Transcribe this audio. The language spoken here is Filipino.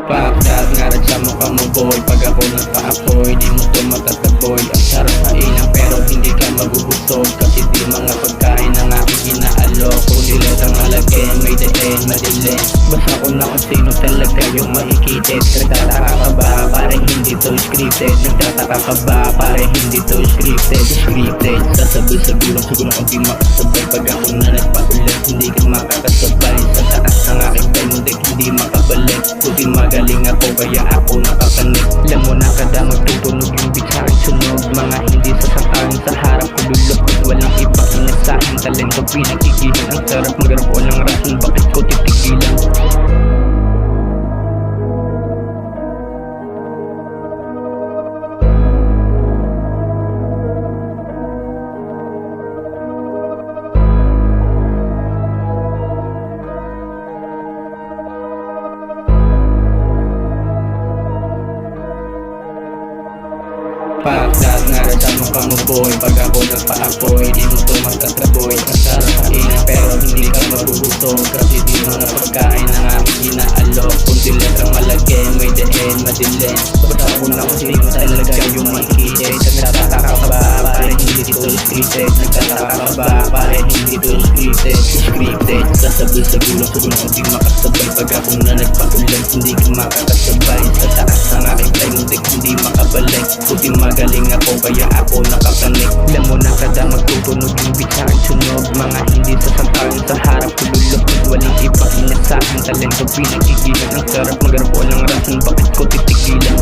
Pakdat nga rin sa mukha mo boy, pag ako nagpa-apoy di mo to matataboy. Ang sarap kainan pero hindi ka magubusog, kasi di mga pagkain ang aking inaalok. Kung dilat ang malagay, may dahin, madilim. Basta ko na kung sino talaga yung maikitit. Nagtataka ka ba? Pare hindi to scripted. Nagtataka ka ba? Pare hindi to scripted. Sasabi sa gulong kung di makasabay. Pag ako na nagpaulit, hindi ka makakasabay. Sa taas ng aking diamond, hindi makabalik. Puti magaling ako kaya ako nakakanik. Alam mo na kada magtutunog yung beat sa akin sunog. Mga hindi sasakang sa harap ko lulukot. Walang iba inasahin, talento pinagigilan. Ang sarap magarap ko ng rason, bakit ko titigilan? Pakdat nga rin sa mukha mo boy, pag ako nagpa-apoy di mo to matataboy. Ang sarap kainan pero hindi ka mabubusog, kasi di mga pagkain ang aming inaalok. Kung dilat ang malagay, may dahin, madilim. Basta ako na kung sino talaga yung makikita. Nagtataka ka ba? Pare hindi to scripted. Nagtataka ka ba? Pare hindi to scripted. Sasabi sa gulong kung di makasabay. Pag ako na nagpaulan, hindi ka makakasabay. Sa taas ng aking diamond, hindi makabalik. Puti magaling ako kaya ako nakakanik. Alam mo na kada magtutunog yung beat sa akin sunog. Mga hindi sasakang sa harap ko lulukot. Walang iba inasahin, talento pinagigilan. Ang sarap magarap ko ng rason, bakit ko titigilan?